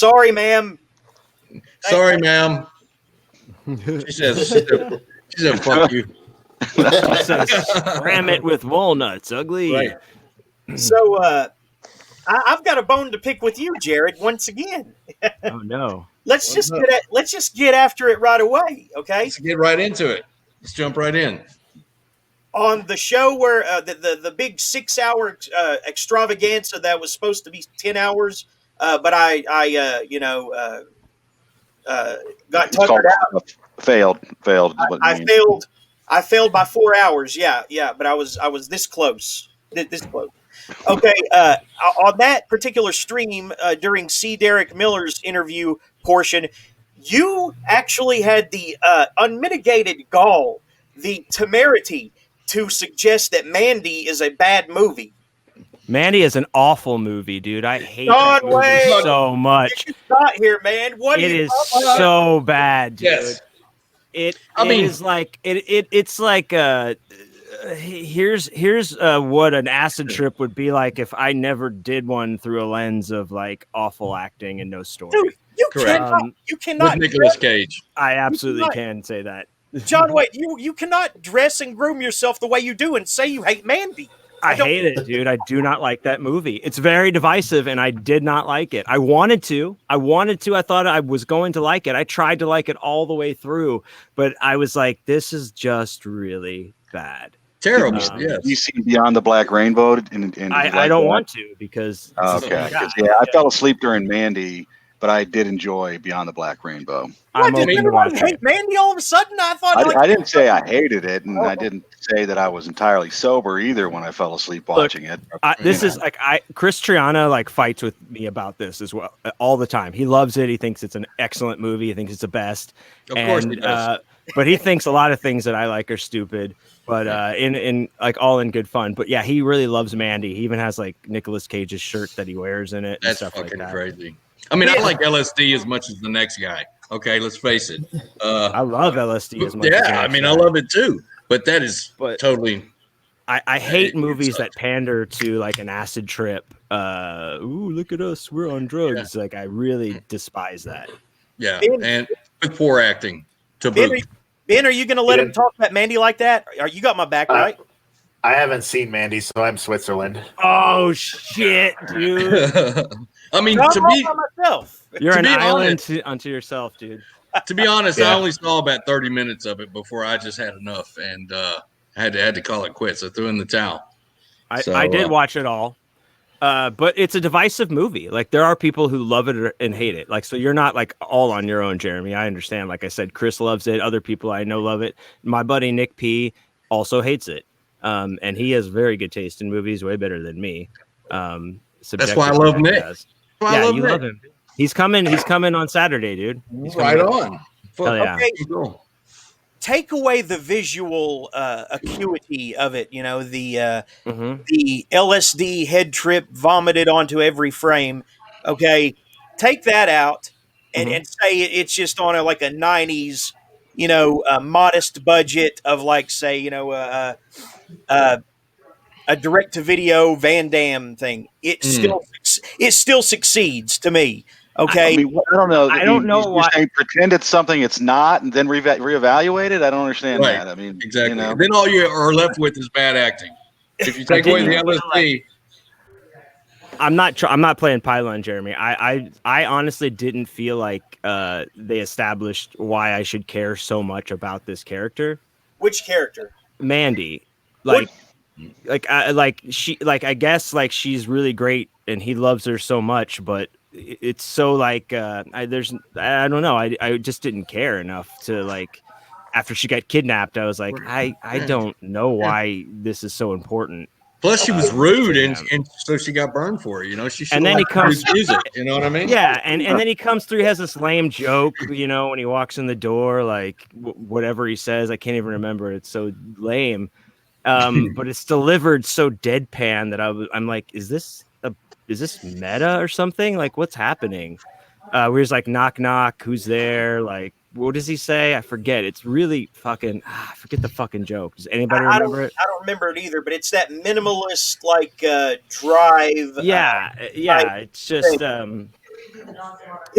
Sorry, ma'am. Sorry, ma'am. She said, fuck you. She says, "Cram it with walnuts, ugly." Right. So I've got a bone to pick with you, Jared. Once again, Oh no. let's just get after it right away, okay? Let's get right into it. Let's jump right in. On the show where the big 6 hour extravaganza that was supposed to be 10 hours, but I got tuckered out. Failed. I failed by 4 hours. Yeah, but I was this close. This close. Okay, on that particular stream during C. Derek Miller's interview portion, you actually had the unmitigated gall, the temerity to suggest that Mandy is a bad movie. Mandy is an awful movie, dude. I hate John that movie Wayne, so much. You got here, man. What It are you is talking about? so bad, dude. Yes. It's like here's what an acid trip would be like if I never did one through a lens of like awful acting and no story. Dude, you Correct. cannot With Nicolas Cage. I absolutely can say that. John Wayne, you cannot dress and groom yourself the way you do and say you hate Mandy. I hate it, dude. I do not like that movie. It's very divisive, and I did not like it. I wanted to. I thought I was going to like it. I tried to like it all the way through, but I was like, this is just really bad. Terrible. Yes. You see Beyond the Black Rainbow? I don't want to because... Okay. I fell asleep during Mandy, but I did enjoy Beyond the Black Rainbow. What, did everyone hate Mandy all of a sudden? I didn't say I hated it, and I didn't say that I was entirely sober either when I fell asleep watching it. This is like Chris Triana like fights with me about this as well all the time. He loves it. He thinks it's an excellent movie. He thinks it's the best. Of course he does. But he thinks a lot of things that I like are stupid. But in like all in good fun. But yeah, he really loves Mandy. He even has like Nicolas Cage's shirt that he wears in it. And That's stuff fucking like that. crazy. I mean, I like LSD as much as the next guy. Okay, let's face it. I love LSD as much. Yeah, as the I next mean, guy. I love it too. But that is totally. I hate movies that pander to like an acid trip. Ooh, look at us, we're on drugs. Yeah. Like I really despise that. Yeah, and with poor acting to boot. Ben, are you going to let him talk about Mandy like that? You got my back, right? I haven't seen Mandy, so I'm Switzerland. Oh shit, dude! I mean, I'm to be myself. You're an island unto yourself, dude. To be honest, I only saw about 30 minutes of it before I just had enough, and had to call it quits. I threw in the towel. I did watch it all, but it's a divisive movie. Like there are people who love it and hate it. Like so, you're not like all on your own, Jeremy. I understand. Like I said, Chris loves it. Other people I know love it. My buddy Nick P also hates it. And he has very good taste in movies, way better than me. That's why I love Nick. Yeah, you love him. He's coming on Saturday, dude. He's right on. Yeah. Okay. Take away the visual acuity of it. You know the LSD head trip vomited onto every frame. Okay, take that out and say it's just on a 90s, modest budget of like say a direct-to-video Van Damme thing. It still succeeds to me. Okay, I mean, I don't know. I don't know why. Pretend it's something it's not, and then reevaluate it. I don't understand that. I mean, exactly. Then all you are left with is bad acting. If you take away the LSD. I'm not playing pylon, Jeremy. I honestly didn't feel like they established why I should care so much about this character. Which character? Mandy. I guess like she's really great and he loves her so much, but it's so like I don't know. I just didn't care enough to like after she got kidnapped. I was like, I don't know why this is so important. Plus, she was rude, and so she got burned for it. She and then he comes music. You know what I mean? Yeah, and then he comes through. He has this lame joke, when he walks in the door, like whatever he says, I can't even remember. It's so lame, but it's delivered so deadpan that I'm like, is this meta or something? Like, what's happening? Where he's like, knock knock, who's there? Like, what does he say? I forget. It's really fucking. I forget the fucking joke. Does anybody remember it? I don't remember it either. But it's that minimalist drive. Yeah. It's just.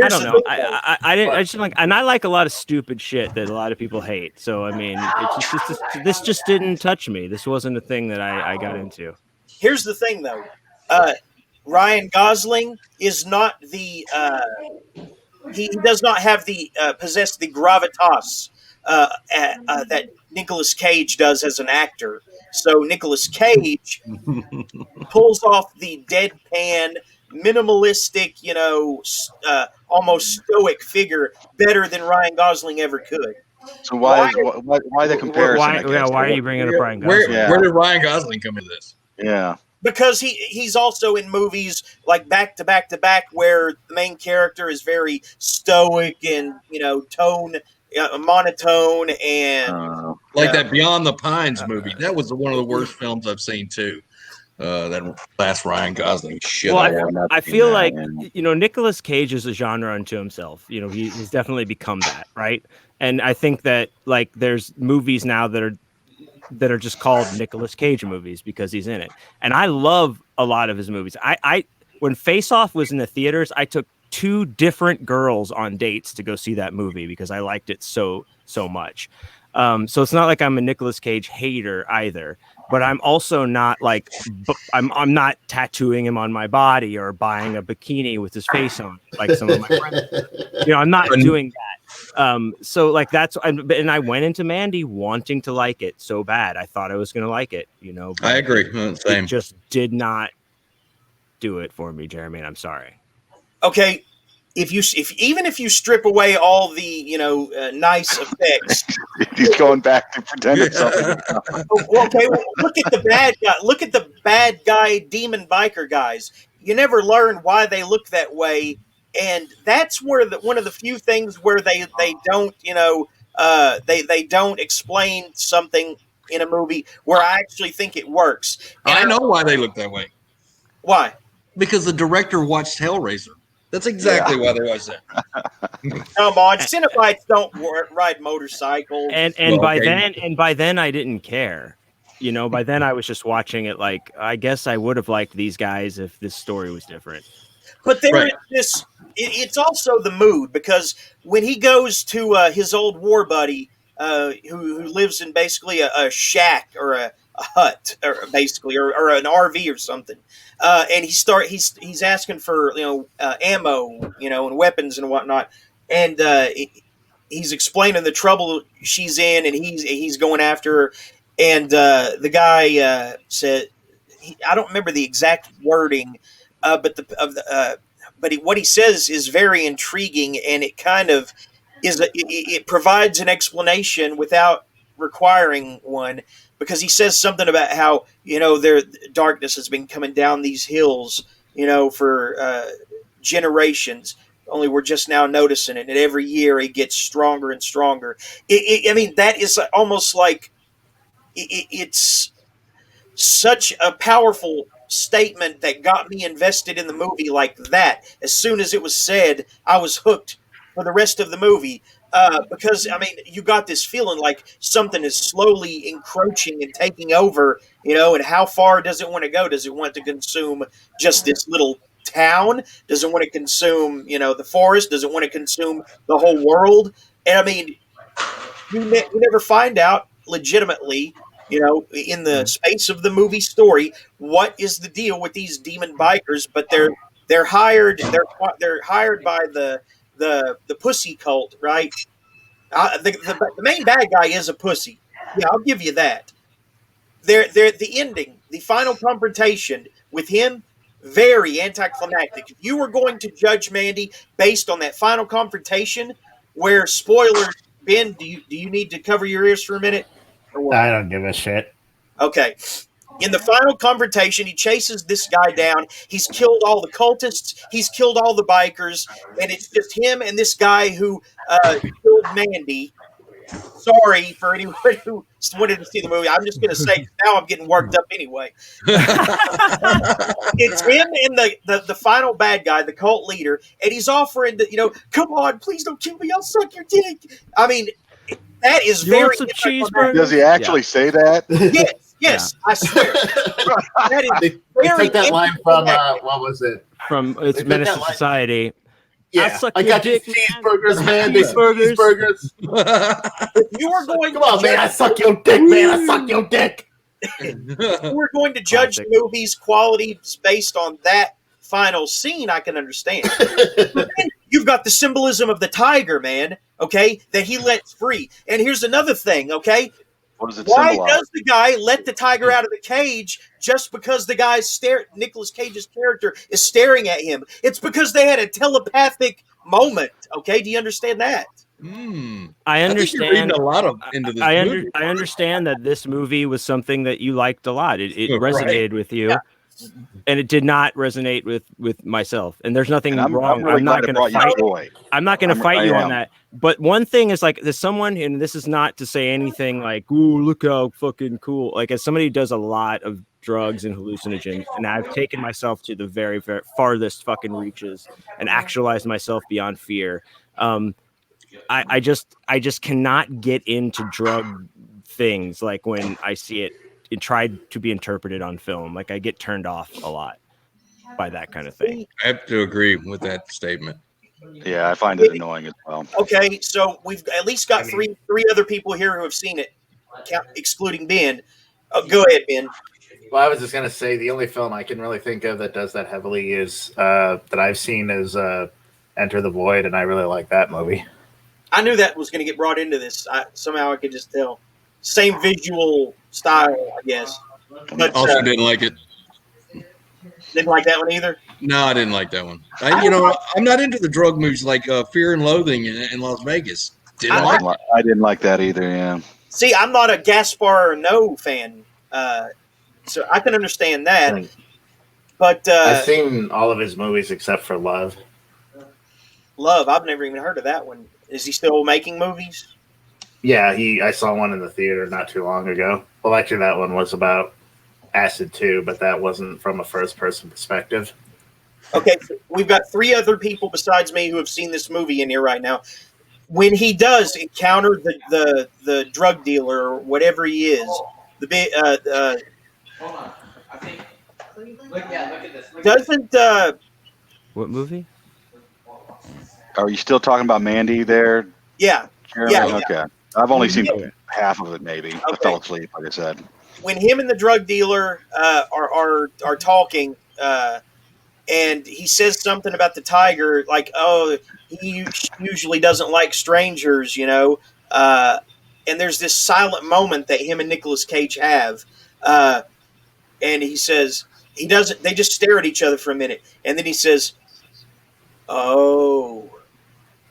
I don't know. I didn't. I just like, and I like a lot of stupid shit that a lot of people hate. So I mean, this just didn't touch me. This wasn't a thing that I got into. Here's the thing, though. Ryan Gosling is not the. He does not have the possess the gravitas that Nicolas Cage does as an actor. So Nicolas Cage pulls off the deadpan, minimalistic, almost stoic figure better than Ryan Gosling ever could. So why the comparison? I guess? Why are you bringing up Ryan Gosling? Where did Ryan Gosling come into this? Yeah. Because he's also in movies like back to back to back where the main character is very stoic and monotone and like that Beyond the Pines movie. That was one of the worst films I've seen too. That last Ryan Gosling shit. Well, I feel like Nicolas Cage is a genre unto himself. He's definitely become that, right? And I think that like there's movies now that are just called Nicolas Cage movies because he's in it. And I love a lot of his movies. I when Face Off was in the theaters, I took 2 different girls on dates to go see that movie because I liked it so much. So it's not like I'm a Nicolas Cage hater either, but I'm also not like I'm not tattooing him on my body or buying a bikini with his face on like some of my friends. I'm not doing that. So like and I went into Mandy wanting to like it so bad. I thought I was going to like it, but I agree. Same. It just did not do it for me, Jeremy, and I'm sorry. Okay, if you strip away all the nice effects, he's going back to pretending something. Okay, well, look at the bad guy. Look at the bad guy demon biker guys. You never learn why they look that way, and that's where one of the few things where they don't they don't explain something in a movie where I actually think it works. And I know why they look that way. Why? Because the director watched Hellraiser. That's exactly why they watched that. Come on, Cenobites don't ride motorcycles. And by then I didn't care. By then I was just watching it like I guess I would have liked these guys if this story was different. But there is this. It's also the mood because when he goes to his old war buddy, who lives in basically a shack or a hut, or basically, or an RV or something, and he's asking for ammo, and weapons and whatnot, and he's explaining the trouble she's in, and he's going after her, and the guy said, I don't remember the exact wording, but what he says is very intriguing, and it kind of it provides an explanation without requiring one, because he says something about how darkness has been coming down these hills for generations, only we're just now noticing it, and every year it gets stronger and stronger. I mean, that is almost like it's such a powerful statement that got me invested in the movie like that. As soon as it was said, I was hooked for the rest of the movie. Because, I mean, you got this feeling like something is slowly encroaching and taking over, and how far does it want to go? Does it want to consume just this little town? Does it want to consume, the forest? Does it want to consume the whole world? And, I mean, you never find out legitimately, in the space of the movie story, what is the deal with these demon bikers? But they're hired by the pussy cult, right? The main bad guy is a pussy. Yeah, I'll give you that. The ending, the final confrontation with him, very anticlimactic. If you were going to judge Mandy based on that final confrontation, where spoilers, Ben, do you need to cover your ears for a minute? I don't give a shit. Okay. In the final confrontation, he chases this guy down. He's killed all the cultists. He's killed all the bikers. And it's just him and this guy who killed Mandy. Sorry for anyone who wanted to see the movie. I'm just going to say, now I'm getting worked up anyway. It's him and the final bad guy, the cult leader. And he's offering to, come on, please don't kill me. I'll suck your dick. I mean, that is you very... want some cheeseburgers? Does he actually say that? Yes, I swear. That is They took that line from, what was it? From It's Menace to Society. Yeah, suck I your got dick, these cheeseburgers, man. These Cheeseburgers. cheeseburgers. If you are going Come on, man. I suck your dick, man. I suck your dick. we're going to judge the movie's quality based on that final scene, I can understand. But then you've got the symbolism of the tiger, man, okay, that he lets free. And here's another thing, okay? What does it Why symbolize? does the guy let the tiger out of the cage just because the guy's Nicolas Cage's character is staring at him? It's because they had a telepathic moment, okay? Do you understand that? I I think you're reading understand. a lot into this movie. I understand that this movie was something that you liked a lot. It Right. resonated with you, and it did not resonate with myself. And there's nothing And I'm wrong. really I'm not glad it going to brought you fight. joy. I'm not going to fight I you on am. that. But one thing is like, there's someone, and this is not to say anything like, "Ooh, look how fucking cool." Like, as somebody who does a lot of drugs and hallucinogens, and I've taken myself to the very, very farthest fucking reaches and actualized myself beyond fear. I just cannot get into drug things like when I see it tried to be interpreted on film. Like, I get turned off a lot by that kind of thing. I have to agree with that statement. Yeah, I find it annoying as well. Okay, so we've at least got three other people here who have seen it, excluding Ben. Go ahead, Ben. Well, I was just gonna say the only film I can really think of that does that heavily is that I've seen is Enter the Void, and I really like that movie. I knew that was going to get brought into this. Somehow I could just tell. Same visual style, I guess. But Also didn't like it. didn't like that one either. No, I didn't like that one. I'm not into the drug movies like Fear and Loathing in Las Vegas. I didn't like that either. Yeah. See, I'm not a Gaspar No fan, so I can understand that. But I've seen all of his movies except for Love. Love, I've never even heard of that one. Is he still making movies? Yeah, I saw one in the theater not too long ago. Well, actually, that one was about acid too, but that wasn't from a first-person perspective. Okay, so we've got three other people besides me who have seen this movie in here right now. When he does encounter the drug dealer or whatever he is, the big Hold on. I think. Look at this. doesn't What movie? Are you still talking about Mandy there, yeah. Jeremy? Yeah. Okay. I've only seen Okay. half of it, maybe. I fell asleep, like I said. When him and the drug dealer are talking, and he says something about the tiger, like, "Oh, he usually doesn't like strangers," and there's this silent moment that him and Nicolas Cage have, and he says he doesn't. They just stare at each other for a minute, and then he says, "Oh."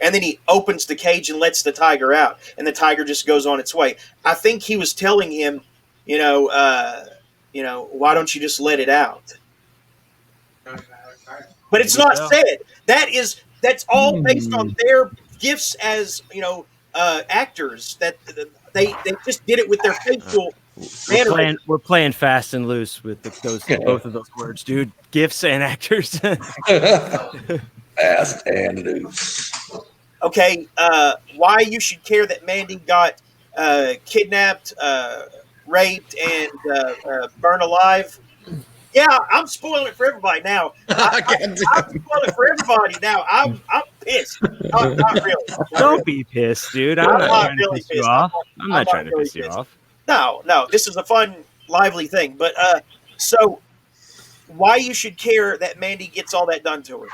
And then he opens the cage and lets the tiger out, and the tiger just goes on its way. I think he was telling him, why don't you just let it out? But it's not said. That's all based on their gifts as actors. That they just did it with their facial. We're playing fast and loose with both of those words, dude. Gifts and actors. Fast and loose. Okay, why you should care that Mandy got kidnapped, raped, and burned alive? Yeah, I'm spoiling it for everybody now. I'm spoiling it for everybody now. I'm pissed. Not really. Don't be pissed, dude. I'm not trying to piss you off. I'm not trying to piss you off. No. This is a fun, lively thing. But so why you should care that Mandy gets all that done to her?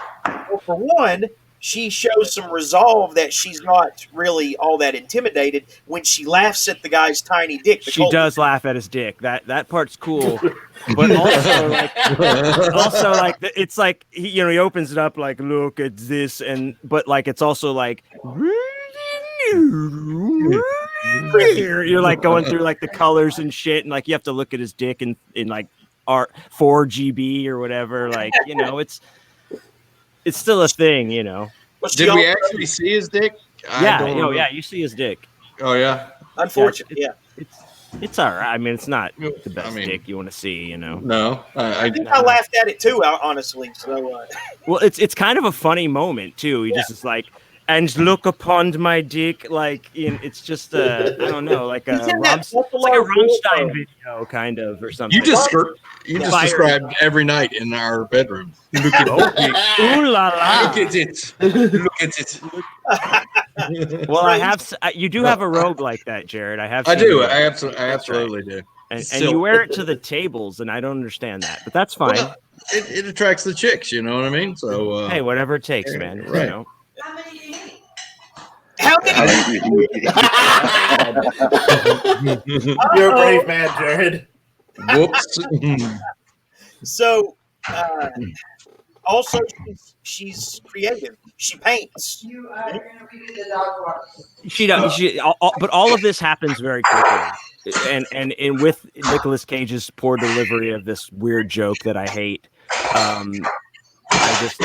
Well, for one, she shows some resolve that she's not really all that intimidated when she laughs at the guy's tiny dick. She does laugh at his dick. That part's cool, but also like it's like he opens it up like, look at this, but like it's also like you're like going through like the colors and shit, and like you have to look at his dick in like 4GB or whatever. Like it's still a thing, Did we actually see his dick? Yeah, you see his dick. Oh yeah. Unfortunately, yeah. It's all right. I mean, it's not the best dick you want to see, No, I think I laughed at it too, honestly. So, well, it's kind of a funny moment too. He just is like, and look upon my dick, like it's just I don't know, like He's a in that it's like a Buffalo Bill Rammstein mode. video, kind of, or something. You just Yeah. described every night in our bedroom. Look at Ooh la la! Look at it. Look at it. Well, I have. You do have a robe like that, Jared. I have. I seen do. you. I absolutely do. And Silk. you wear it to the tables, and I don't understand that, but that's fine. Well, it attracts the chicks. You know what I mean? So hey, whatever it takes, man. Right. You know. How many do you need? How many? You're a brave man, Jared. Whoops. So, also, she's creative. She paints. You are going to be the dog water. She does. But all of this happens very quickly, and with Nicolas Cage's poor delivery of this weird joke that I hate. I just,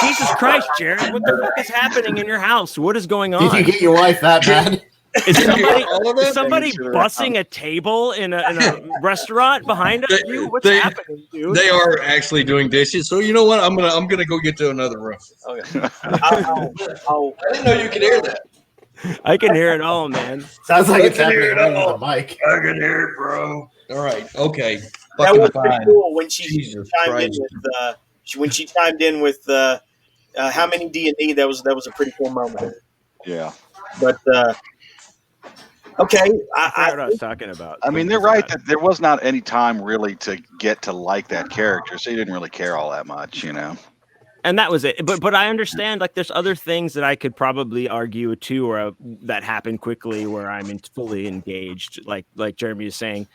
Jesus Christ, Jared, what the fuck is happening in your house? What is going on? Did you get your wife that bad? Is somebody, All of that? is somebody bussing a table in a restaurant behind you? What's happening, dude? They are actually doing dishes. So you know what? I'm gonna go get to another room. Okay. I didn't know you could hear that. I can hear it all, man. Sounds like it's I can happening hear it under all. the mic. I can hear it, bro. All right. Okay. That Fucking was pretty fine. cool when she Jesus chimed Christ. in with when she chimed in with how many D&D. That was a pretty cool moment. Yeah. But okay, I forgot what I was talking about. I mean, they're right that there was not any time really to get to like that character, so you didn't really care all that much, you know. And that was it. But I understand, like, there's other things that I could probably argue too, or that happen quickly where I'm fully engaged, like Jeremy is saying.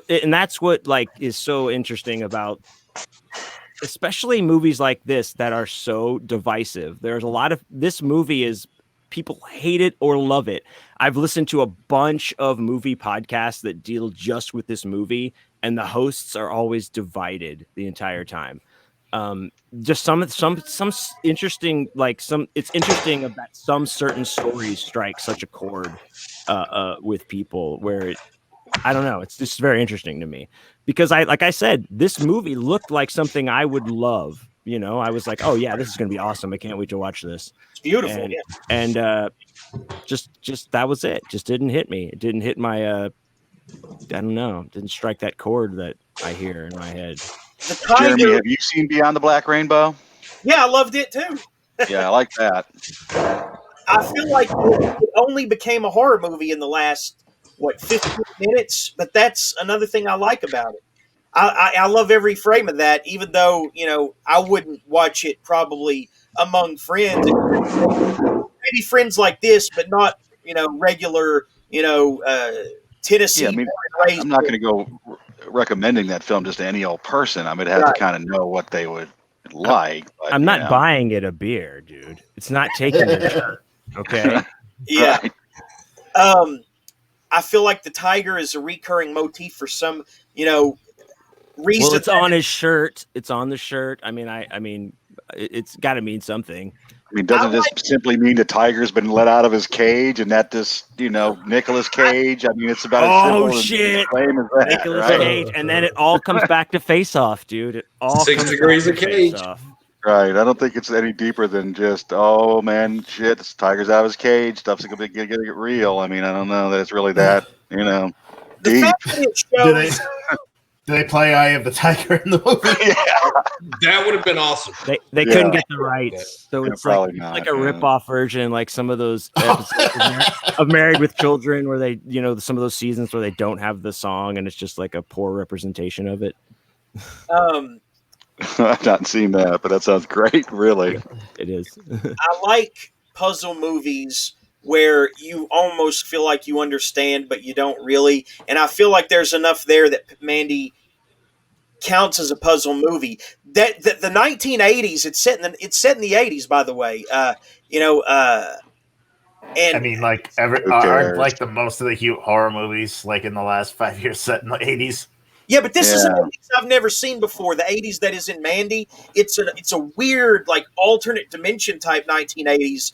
And that's what like is so interesting about, especially movies like this that are so divisive. There's a lot of this movie is people hate it or love it. I've listened to a bunch of movie podcasts that deal just with this movie, and the hosts are always divided the entire time. Just some interesting, like it's interesting that some certain stories strike such a chord with people where I don't know. It's just very interesting to me because like I said, this movie looked like something I would love. You know, I was like, oh yeah, this is going to be awesome. I can't wait to watch this. it's beautiful. And just that was it. Just didn't hit me. It didn't hit my, I don't know. Didn't strike that chord that I hear in my head. The Jeremy, tiger, have you seen Beyond the Black Rainbow? yeah, I loved it too. Yeah, I like that. I feel like it only became a horror movie in the last 15 minutes, but that's another thing I like about it. I love every frame of that, even though I wouldn't watch it probably among friends. Maybe friends like this, but not regular Tennessee. Yeah, I mean, I'm not going to go recommending that film just to any old person. I would have to kind of know what they would like. But, I'm not buying it a beer, dude. It's not taking your shirt. Okay. Yeah. Right. I feel like the tiger is a recurring motif for some reason. Well, it's on his shirt. It's on the shirt. I mean, it's got to mean something. I mean, doesn't this simply mean the tiger's been let out of his cage and that this, Nicolas Cage? I mean, it's about as simple shit. and plain as that, Nicolas right? Cage, and then it all comes back to Face Off, dude. It all 6 comes degrees back of to Cage. Face Off. Right. I don't think it's any deeper than just, oh man, shit, this tiger's out of his cage. Stuff's gonna get real. I mean, I don't know that it's really that, the deep. fact that it shows. Do they play Eye of the Tiger in the movie? That would have been awesome. They couldn't get the rights, so Yeah, it's probably not, like a rip-off version, like some of those episodes of Married with Children, where they, some of those seasons where they don't have the song, and it's just like a poor representation of it. I've not seen that, but that sounds great, really. It is. I like puzzle movies where you almost feel like you understand, but you don't really. And I feel like there's enough there that Mandy counts as a puzzle movie. That the 1980s, it's set in the 80s, by the way. And I mean, like aren't like the most of the horror movies like in the last 5 years set in the 80s? yeah, but this is an 80s I've never seen before. The 80s that is in Mandy, it's a weird, like, alternate dimension type 1980s.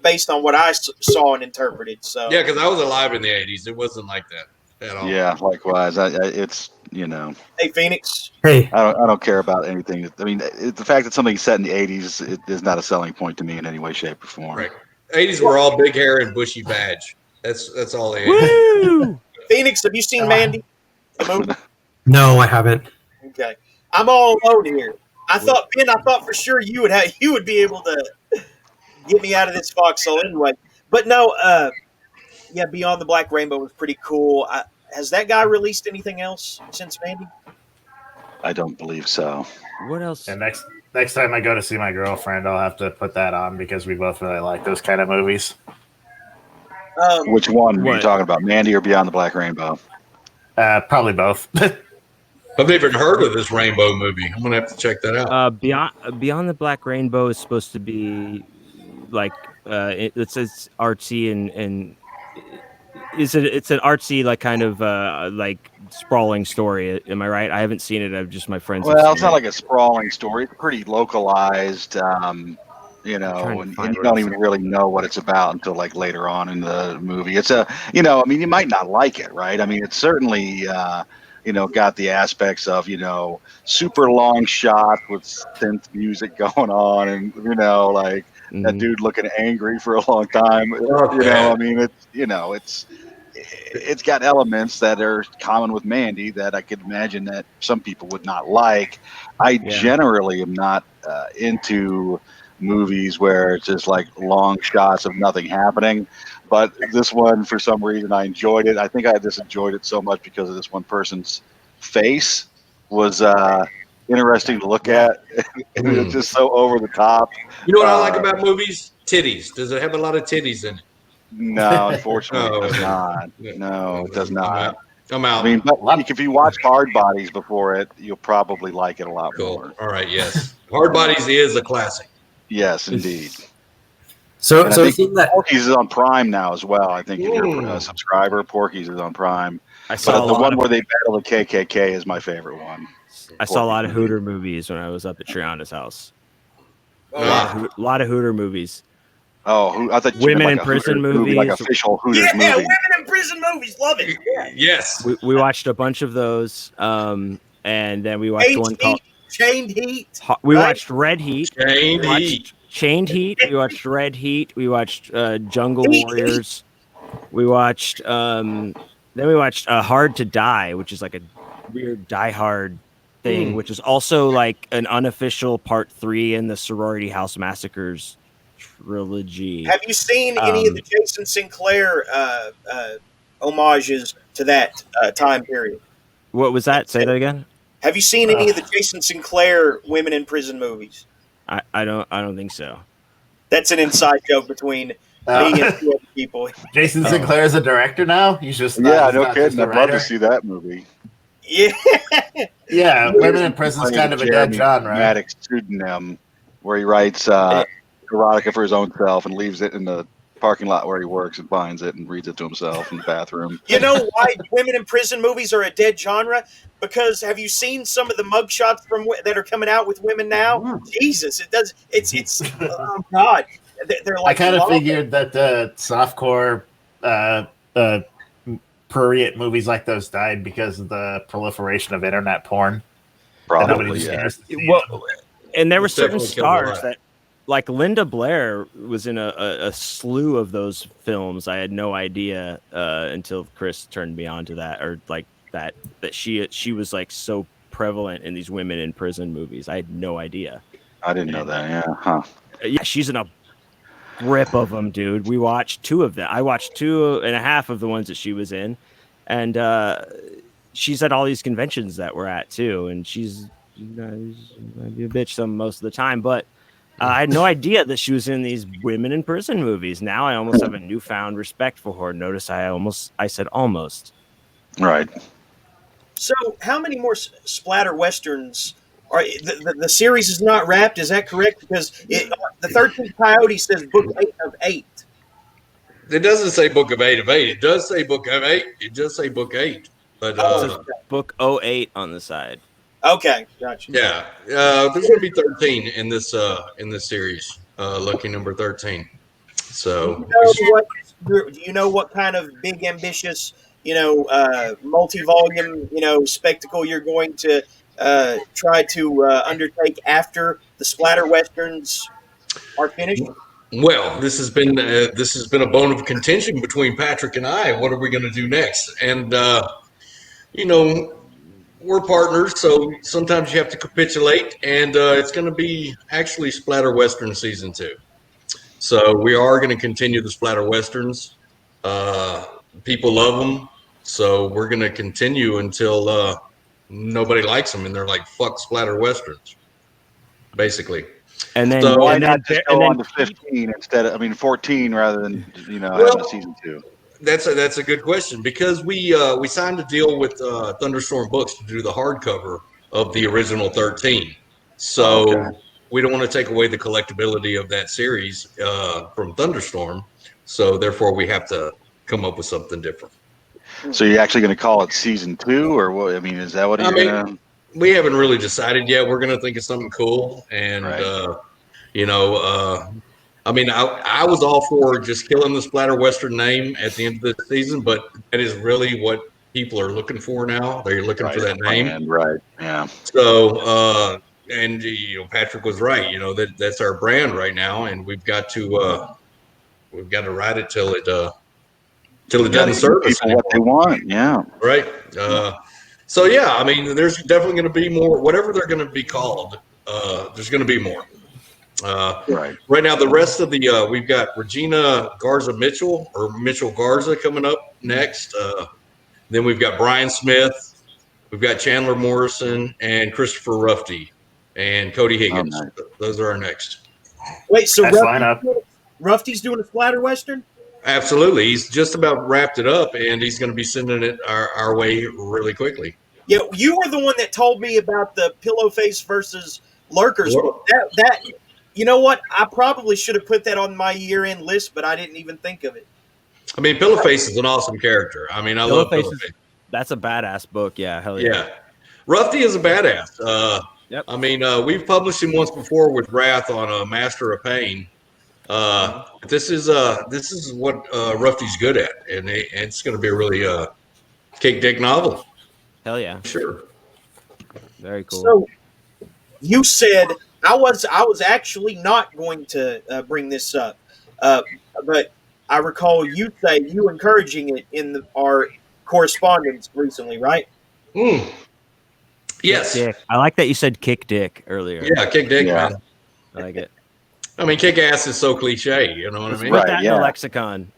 Based on what I saw and interpreted. So Yeah, because I was alive in the 80s. It wasn't like that at all. Yeah, likewise. It's Hey, Phoenix. Hey, I don't care about anything. I mean, the fact that something's set in the 80s it is not a selling point to me in any way, shape, or form. Right. 80s were all big hair and bushy badge. That's all they had. Woo! Phoenix, have you seen Mandy? The movie? no, I haven't. Okay. I'm all alone here. I thought for sure you would be able to get me out of this foxhole anyway. But no, yeah, Beyond the Black Rainbow was pretty cool. Has that guy released anything else since Mandy? I don't believe so. What else? And next time I go to see my girlfriend, I'll have to put that on because we both really like those kind of movies. Which one are you What? talking about, Mandy or Beyond the Black Rainbow? Probably both. I've never heard of this Rainbow movie. I'm gonna have to check that out. Beyond the Black Rainbow is supposed to be like it says artsy and it's an artsy like kind of like sprawling story. Am I right? I haven't seen it. I've just my friends. Well, have it's seen not it. like a sprawling story. It's pretty localized, trying to and find you where don't it's even at. really know what it's about until like later on in the movie. It's I mean, you might not like it, right? I mean, it's certainly, got the aspects of, super long shots with synth music going on, and like that Mhm. dude looking angry for a long time. I mean, it's got elements that are common with Mandy that I could imagine that some people would not like. I Yeah. generally am not into movies where it's just like long shots of nothing happening, but this one, for some reason, I enjoyed it. I think I just enjoyed it so much because of this one person's face was interesting to look at. And it's just so over the top. You know what I like about movies? Titties. Does it have a lot of titties in it? No, unfortunately, Oh, it does okay. not. No, it does I'm not. out. I'm out. I mean, but if you watch Hard Bodies before it, you'll probably like it a lot Cool. more. All right. Yes. Hard Bodies is a classic. Yes, indeed. So And I so the think thing that Porky's is on Prime now as well. I think if you're a subscriber, Porky's is on Prime. I saw But the one where they battle the KKK is my favorite one. I saw a lot of Porky's movie. Hooter movies when I was up at Triana's house. Oh, A lot of Hooter movies. Oh, I thought you Women meant in like a prison Hooters movie, like movies. official Hooters yeah, movie. women in prison movies, love it. Yeah. Yes. We watched a bunch of those, and then we watched one called Chained Heat. We right? watched Red Heat. Chained We watched Heat. Chained Heat. We watched Red Heat. We watched Jungle Heat. Warriors. We watched then we watched Hard to Die, which is like a weird Die Hard thing, which is also like an unofficial part 3 in the Sorority House Massacres trilogy. Have you seen any of the Jason Sinclair homages to that time period? What was that? Say that again. Have you seen any of the Jason Sinclair women in prison movies? I don't think so. That's an inside joke between me and two other people. Jason Sinclair is a director now. He's just Yeah, he's no not kidding. just a I'd love to writer. see that movie. Yeah. Yeah, women in prison is kind of a dead Jeremy genre. Maddox pseudonym, where he writes erotica for his own self and leaves it in the parking lot where he works and finds it and reads it to himself in the bathroom. You know why women in prison movies are a dead genre? Because have you seen some of the mugshots that are coming out with women now? Jesus, it does. It's oh God. They're like I kind of lava. figured that the softcore prurient movies like those died because of the proliferation of internet porn. And nobody Probably, just yeah. cares to see it. Well, and there were It's certain definitely killed a stars lot. that, like Linda Blair, was in a slew of those films. I had no idea until Chris turned me on to that, or like that she was like so prevalent in these women in prison movies. I had no idea. I didn't know that. Yeah, huh? Yeah, she's in a grip of them, dude. We watched 2 of them. I watched 2.5 of the ones that she was in, and she's at all these conventions that we're at too. And she's might be a bitch most of the time, but I had no idea that she was in these women in prison movies. Now I almost have a newfound respect for her. Notice I said almost. Right. So, how many more splatter westerns are the series is not wrapped? Is that correct? Because the 13th Coyote says book 8 of 8. It doesn't say Book of 8 of 8. It does say Book of 8. It does say Book 8. But It says book 08 on the side. Okay, gotcha. yeah, there's going to be 13 in this series. Lucky number 13. So Do you know what kind of big ambitious multi-volume, spectacle you're going to try to undertake after the splatter westerns are finished? Well, this has been a bone of contention between Patrick and I. What are we going to do next? And you know, we're partners, so sometimes you have to capitulate. And it's going to be actually Splatter Western season 2. So we are going to continue the Splatter Westerns. People love them, so we're going to continue until nobody likes them, and they're like, "Fuck Splatter Westerns," basically. And then, So- Why and not then, just and go then on to 15 instead of, 14 rather than, Well- having a season 2? That's a good question, because we signed a deal with Thunderstorm Books to do the hardcover of the original 13. So Okay. we don't want to take away the collectability of that series from Thunderstorm. So therefore, we have to come up with something different. So you're actually going to call it season 2, or what? I mean, is that what I you're mean, going to? We haven't really decided yet. We're going to think of something cool, and Right. I was all for just killing the Splatter Western name at the end of the season, but that is really what people are looking for now. They're looking for that name. Brand, right? Yeah. So, and Patrick was right. That's our brand right now, and we've got to ride it till it Gotta doesn't give serve us people what they anymore. want. Yeah. Right. So yeah, I mean, there's definitely going to be more. Whatever they're going to be called, there's going to be more. Right. Right now, the rest of the we've got Regina Garza Mitchell, or Mitchell Garza, coming up next. Then we've got Brian Smith, we've got Chandler Morrison, and Christopher Rufty, and Cody Higgins. Oh, nice. Those are our next. Wait, so Nice lineup. Rufty's doing a splatter western? Absolutely, he's just about wrapped it up, and he's going to be sending it our way really quickly. Yeah, you were the one that told me about the Pillowface versus Lurkers. Well- That you know what? I probably should have put that on my year-end list, but I didn't even think of it. I mean, Pillowface is an awesome character. I mean, I love Pillowface Pillowface. that's a badass book. Yeah, hell yeah. Yeah. Rufty is a badass. Yep. I mean, we've published him once before with Wrath on Master of Pain. This is what Rufty's good at, and it's going to be a really cake dick novel. Hell yeah. Sure. Very cool. So you said I was actually not going to bring this up, but I recall you say you encouraging it in our correspondence recently, right? Yes. Dick. I like that you said kick dick earlier. Yeah, kick dick, Yeah. man. I like it. I mean, kick ass is so cliche. You know what I Let's mean? put Right, that in yeah. the lexicon.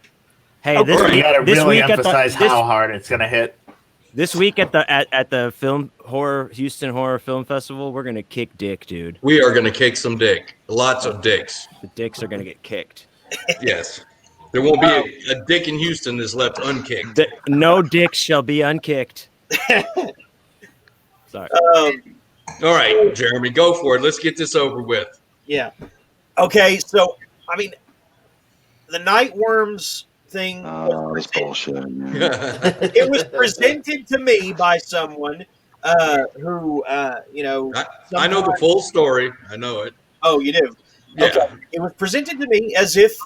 Hey, Oh, this right. You week, got to this really week at emphasize the how hard it's going to hit. this week at the Houston Horror Film Festival, we're gonna kick dick, dude. We are going to kick some dick. Lots of dicks. The dicks are gonna get kicked. Yes. There won't be a dick in Houston that's left unkicked. No dicks shall be unkicked. Sorry. All right, Jeremy, go for it. Let's get this over with. Yeah. Okay, so I mean, the Nightworms thing. Oh, that's bullshit. Man. It was presented to me by someone who, I know the full story. I know it. Oh, you do. Yeah. Okay. It was presented to me as if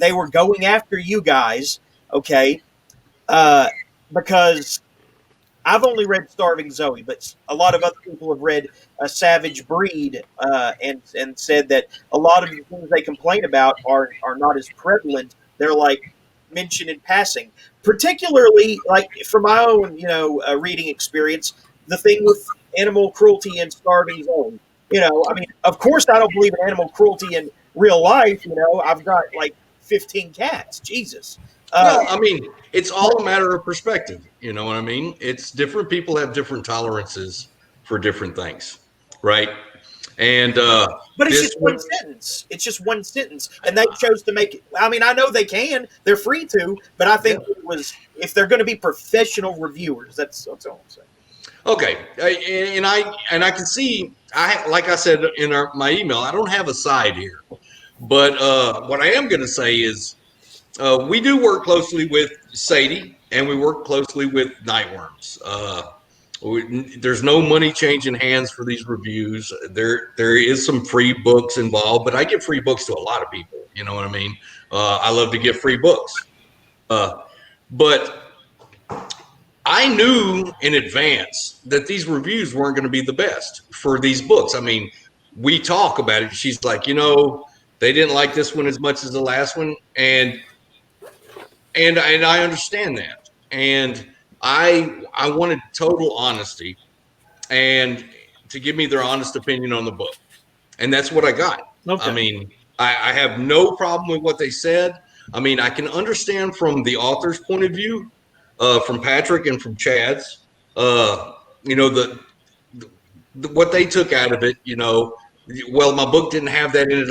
they were going after you guys. Okay, because I've only read Starving Zoe, but a lot of other people have read A Savage Breed and said that a lot of the things they complain about are not as prevalent. They're like mentioned in passing, particularly like from my own reading experience, the thing with animal cruelty in Starving Zoe. I mean, of course, I don't believe in animal cruelty in real life. I've got like 15 cats. Jesus. Well, I mean, it's all a matter of perspective. You know what I mean? It's different people have different tolerances for different things, right? And But it's just one sentence. It's just one sentence, and they chose to make it. I mean, I know they can; they're free to. But I think it was if they're going to be professional reviewers. That's all I'm saying. Okay, and I can see. Like I said in my email, I don't have a side here, but what I am going to say is we do work closely with Sadie, and we work closely with Nightworms. There's no money changing hands for these reviews. There is some free books involved, but I give free books to a lot of people. You know what I mean? I love to give free books. But I knew in advance that these reviews weren't going to be the best for these books. I mean, we talk about it. She's like, they didn't like this one as much as the last one, and I understand that. And I wanted total honesty and to give me their honest opinion on the book, and that's what I got. Okay. I mean, I have no problem with what they said. I mean, I can understand from the author's point of view, from Patrick and from Chad's, what they took out of it. Well, my book didn't have that in it,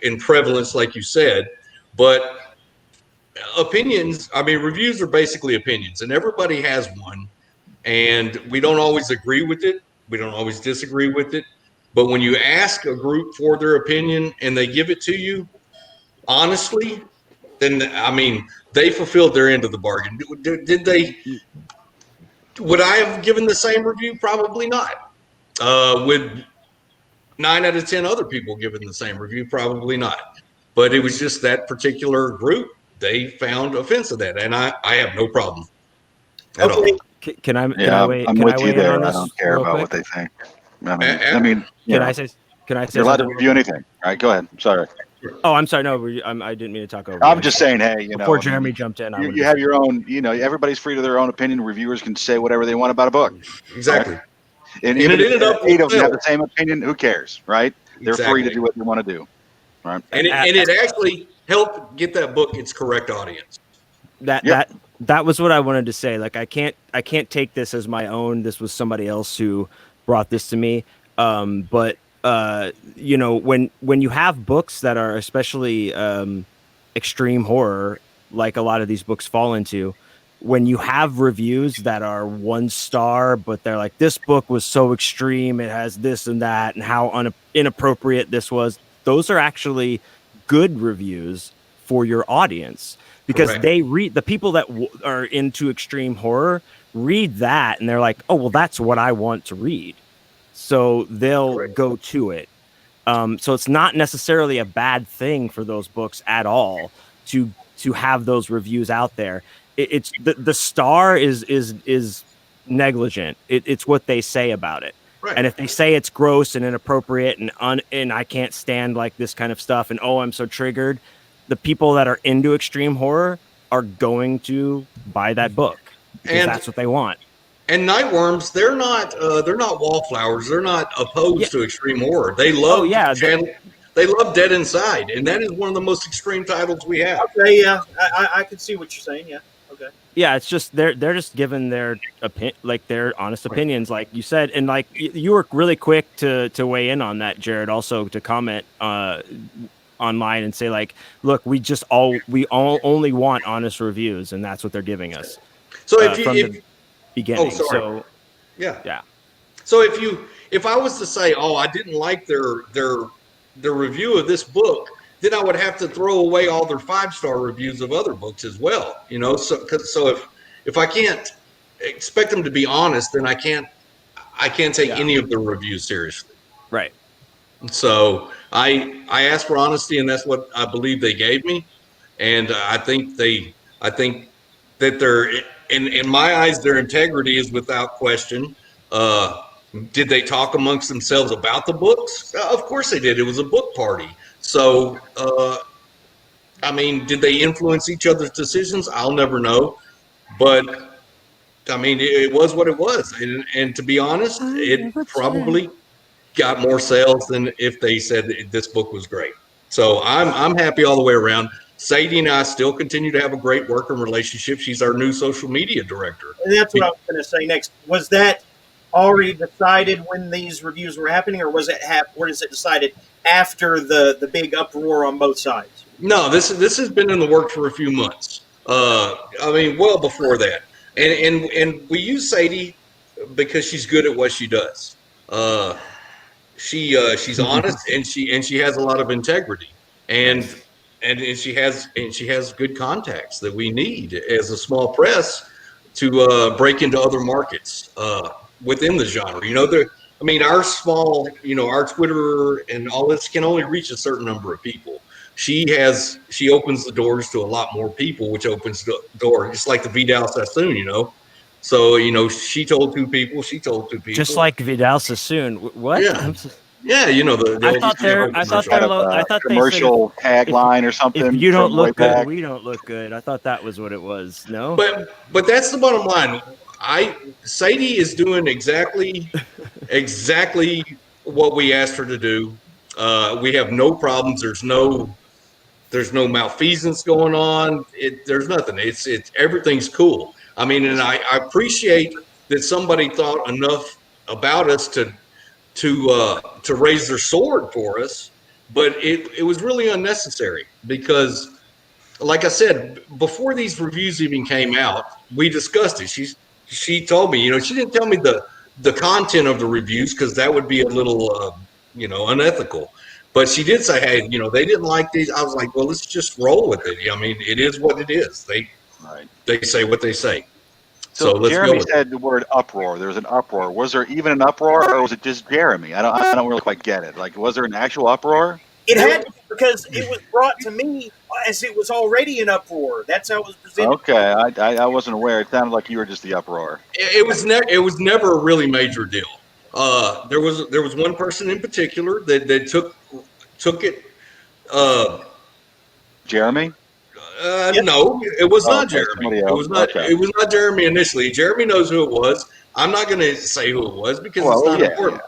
in prevalence, like you said, but opinions. I mean, reviews are basically opinions, and everybody has one, and we don't always agree with it. We don't always disagree with it. But when you ask a group for their opinion and they give it to you honestly, then I mean, they fulfilled their end of the bargain. Did they? Would I have given the same review? Probably not. Would 9 out of 10 other people given the same review? Probably not. But it was just that particular group. They found offense of that, and I have no problem at all. Can I? I'm with you there. I don't care about what they think. I mean, can I say? You're allowed to review anything. All right, go ahead. I'm sorry. Oh, I'm sorry. No, I didn't mean to talk over. I'm just saying, hey, before Jeremy jumped in, you have your own. Everybody's free to their own opinion. Reviewers can say whatever they want about a book. Exactly. Right? And even if 8 of them have the same opinion, who cares, right? They're free to do what they want to do. Right. And it actually helped get that book its correct audience. That was what I wanted to say. Like I can't take this as my own. This was somebody else who brought this to me. But when you have books that are especially extreme horror, like a lot of these books fall into, when you have reviews that are 1 star, but they're like, this book was so extreme, it has this and that, and how inappropriate this was. Those are actually good reviews for your audience, because Correct. They read, the people that are into extreme horror read that and they're like, oh, well, that's what I want to read. So they'll Correct. go to it. So it's not necessarily a bad thing for those books at all to have those reviews out there. It's the star is negligent. It's what they say about it. Right. And if they say it's gross and inappropriate and I can't stand like this kind of stuff and I'm so triggered, the people that are into extreme horror are going to buy that book because that's what they want. And Nightworms, they're not wallflowers. They're not opposed to extreme horror. They love they love Dead Inside, and that is one of the most extreme titles we have. Okay, yeah, I can see what you're saying. Yeah, okay. Yeah, it's just they're just giving their their honest opinions, like you said, and like you were really quick to weigh in on that, Jarod. Also to comment online and say like, look, we only want honest reviews, and that's what they're giving us. So the beginning. Oh, sorry. So yeah. So if I was to say, I didn't like their review of this book, then I would have to throw away all their 5-star reviews of other books as well. So if I can't expect them to be honest, then I can't take any of their reviews seriously. Right. So I asked for honesty, and that's what I believe they gave me. And I think that they're, in my eyes, their integrity is without question. Did they talk amongst themselves about the books? Of course they did. It was a book party. So, did they influence each other's decisions? I'll never know. But, it was what it was. And to be honest, it probably got more sales than if they said that this book was great. So I'm happy all the way around. Sadie and I still continue to have a great working relationship. She's our new social media director. And that's what I was going to say next. Was that already decided when these reviews were happening, or was it decided after the big uproar on both sides? No, this has been in the works for a few months. Well before that. And we use Sadie because she's good at what she does. She's honest and she has a lot of integrity. And she has good contacts that we need as a small press to break into other markets within the genre. Our Twitter and all this can only reach a certain number of people. She opens the doors to a lot more people, which opens the door. It's like the Vidal Sassoon, So, she told two people, she told two people. Just like Vidal Sassoon. What? Yeah. Yeah, the I old thought they're. I thought commercial. they're. I thought they said commercial tagline or something. if you don't from way look good, back. we don't look good. I thought that was what it was. No. But that's the bottom line. Sadie is doing exactly what we asked her to do. We have no problems. There's no malfeasance going on. There's nothing. It's everything's cool. I mean, and I appreciate that somebody thought enough about us to raise their sword for us, but it was really unnecessary because, like I said, before these reviews even came out, we discussed it. She told me, she didn't tell me the content of the reviews because that would be a little unethical. But she did say, hey, they didn't like these. I was like, well, let's just roll with it. I mean, it is what it is. They say what they say. So let's Jeremy go with said the word uproar. There was an uproar. Was there even an uproar, or was it just Jeremy? I don't really quite get it. Like, was there an actual uproar? It had to, because it was brought to me as it was already an uproar. That's how it was presented. Okay, I wasn't aware. It sounded like you were just the uproar. It was never a really major deal. There was one person in particular that took it. Jeremy? Yep. No, it was not okay, Jeremy. somebody It else. was not. Okay. It was not Jeremy initially. Jeremy knows who it was. I'm not going to say who it was because it's not important.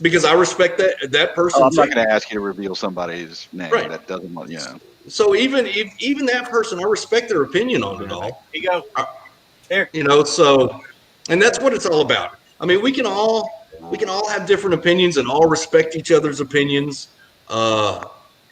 Because I respect that person. I'm not going to ask you to reveal somebody's name. Right. That doesn't, So even that person, I respect their opinion on it all. Here you go. There. So, and that's what it's all about. I mean, we can all have different opinions and all respect each other's opinions.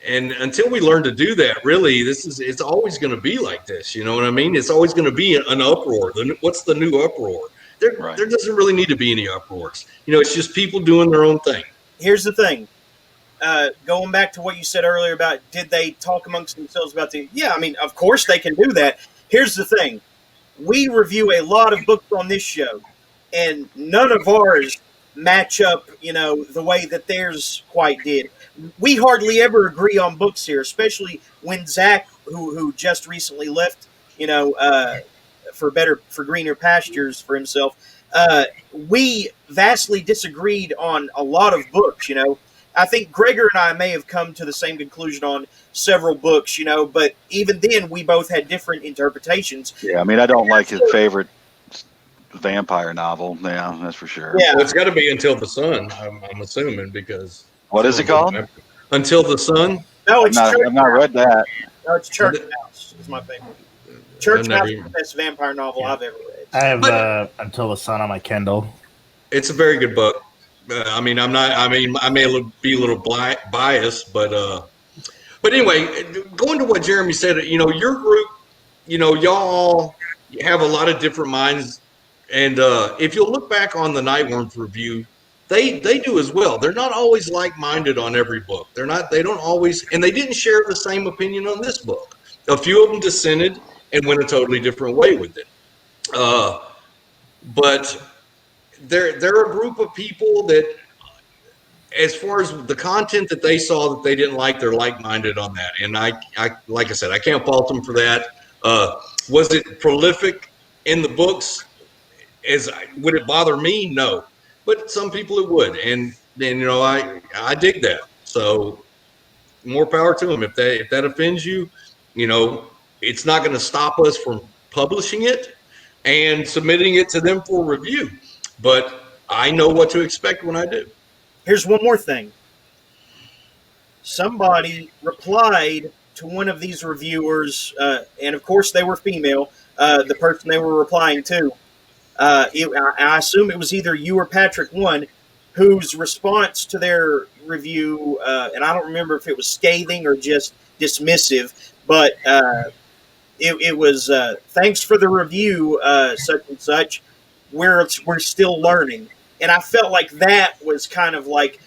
And until we learn to do that, really, it's always going to be like this. You know what I mean? It's always going to be an uproar. What's the new uproar? There doesn't really need to be any uproars. It's just people doing their own thing. Here's the thing. Going back to what you said earlier about did they talk amongst themselves about yeah, I mean, of course they can do that. Here's the thing. We review a lot of books on this show, and none of ours match up, the way that theirs quite did. We hardly ever agree on books here, especially when Zach, who just recently left, for greener pastures for himself, we vastly disagreed on a lot of books. I think Gregor and I may have come to the same conclusion on several books, but even then we both had different interpretations. Yeah, I mean, I don't like his favorite vampire novel. Yeah, that's for sure. Yeah. Well, it's got to be Until the Sun, I'm assuming, because... What is it called? Until the Sun? No, it's I've not read that. No, it's Church Mouse is my favorite. Church Mouse is the best vampire novel I've ever read. I have Until the Sun on my Kindle. It's a very good book. I mean, I may be a little biased, but anyway, going to what Jeremy said, your group, y'all have a lot of different minds. And if you'll look back on the Nightworms review, they do as well. They're not always like-minded on every book. They don't always, and they didn't share the same opinion on this book. A few of them dissented and went a totally different way with it. But they're a group of people that, as far as the content that they saw that they didn't like, they're like-minded on that. And I like I said, I can't fault them for that. Was it prolific in the books? Would it bother me? No. But some people it would. And then, I dig that. So more power to them. If that offends you, it's not going to stop us from publishing it and submitting it to them for review. But I know what to expect when I do. Here's one more thing. Somebody replied to one of these reviewers, and of course they were female, the person they were replying to. I assume it was either you or Patrick one, whose response to their review, and I don't remember if it was scathing or just dismissive, but it was thanks for the review, such and such. We're still learning, and I felt like that was kind of like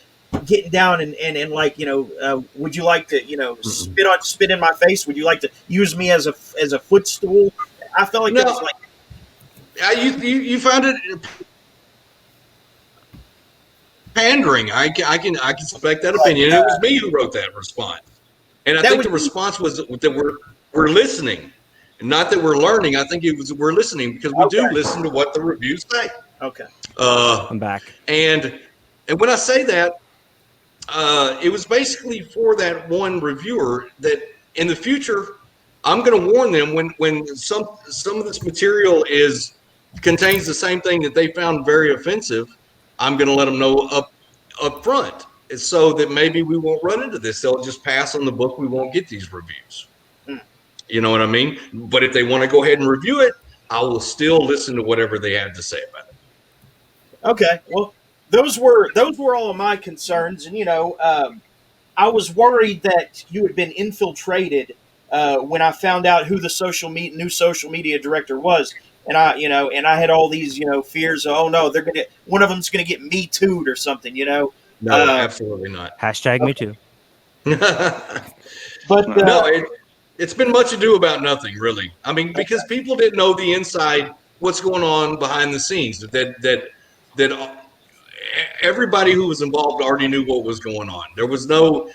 getting down and like, would you like to spit in my face? Would you like to use me as a footstool? I felt like that was like. You found it pandering. I can suspect that opinion. It was me who wrote that response, and I think the response was that we're listening, Not that we're learning. I think we're listening because we do Okay. listen to what the reviews say. Okay. I'm back. And when I say that, it was basically for that one reviewer that in the future, I'm going to warn them when some of this material contains the same thing that they found very offensive. I'm going to let them know up front, so that maybe we won't run into this. They'll just pass on the book. We won't get these reviews. You know what I mean? But if they want to go ahead and review it, I will still listen to whatever they have to say about it. Okay. Well, those were all of my concerns, and I was worried that you had been infiltrated when I found out who the new social media director was, and I had all these fears of, oh no, one of them's gonna get me too'd or something, No, Uh, absolutely not. Hashtag me too. but No, it's been much ado about nothing, really. I mean, because people didn't know the inside, what's going on behind the scenes. That everybody who was involved already knew what was going on. There was no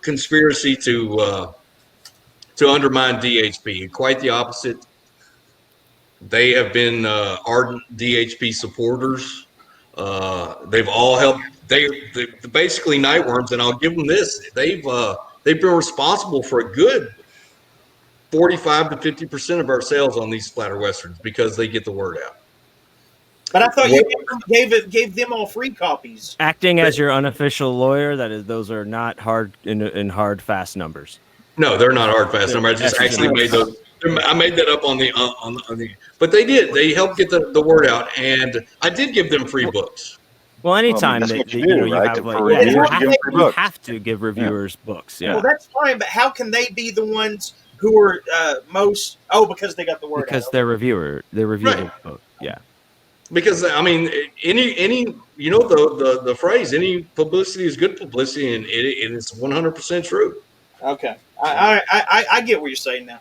conspiracy to undermine DHP. Quite the opposite. They have been ardent DHP supporters. They've all helped. They basically Nightworms, and I'll give them this. They've been responsible for a good 45 to 50% of our sales on these splatter westerns because they get the word out. But I thought you gave them all free copies. Acting as your unofficial lawyer, those are not hard in hard fast numbers. No, they're not hard fast numbers. I just actually made those. I made that up on the. But they did. They helped get the word out, and I did give them free books. Well, anytime that's that what you do, know you right? have For like reviewers, you you give them free books. have to give reviewers books. Yeah. Well, that's fine, but how can they be the ones who are most? Oh, because they got the word Because out. they're reviewing Right. book. Yeah. Because I mean, any the phrase, any publicity is good publicity, and it's 100% true. Okay, I get what you're saying now.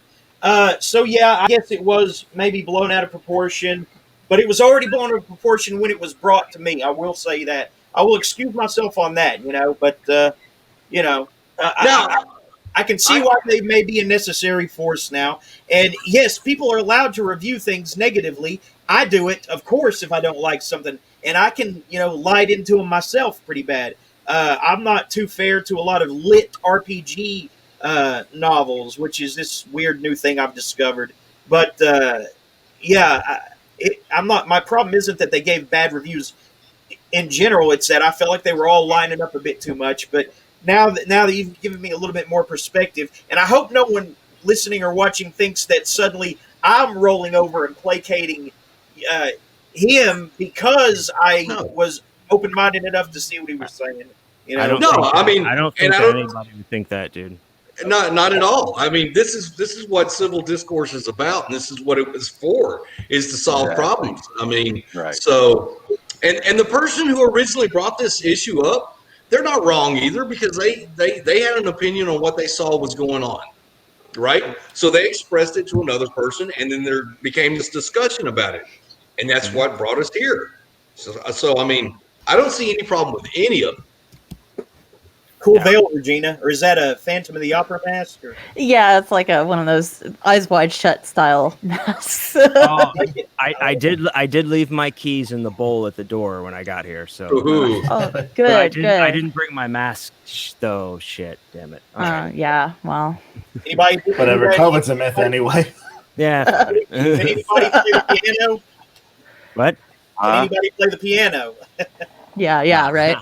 So yeah, I guess it was maybe blown out of proportion, but it was already blown out of proportion when it was brought to me. I will say that. I will excuse myself on that, but Now, I can see why they may be a necessary force now. And yes, people are allowed to review things negatively. I do it, of course, if I don't like something, and I can light into them myself pretty bad. I'm not too fair to a lot of lit RPG novels, which is this weird new thing I've discovered. But I'm not. My problem isn't that they gave bad reviews in general. It's that I felt like they were all lining up a bit too much. But now that you've given me a little bit more perspective, and I hope no one listening or watching thinks that suddenly I'm rolling over and placating him because I was open-minded enough to see what he was saying. I don't think anybody would think that, dude. Not at all. I mean, this is what civil discourse is about, and this is what it was for, is to solve problems. I mean, Right. So, and the person who originally brought this issue up, they're not wrong either, because they had an opinion on what they saw was going on, right? So they expressed it to another person, and then there became this discussion about it, and that's what brought us here. So I mean, I don't see any problem with any of it. Cool veil, Regina, or is that a Phantom of the Opera mask? Or? Yeah, it's like one of those eyes wide shut style masks. I did leave my keys in the bowl at the door when I got here. So good. I didn't bring my mask though. Shit, damn it. Yeah, well. Whatever. COVID's a myth anyway. Yeah. Can anybody play the piano? What? Can anybody play the piano? Yeah, right.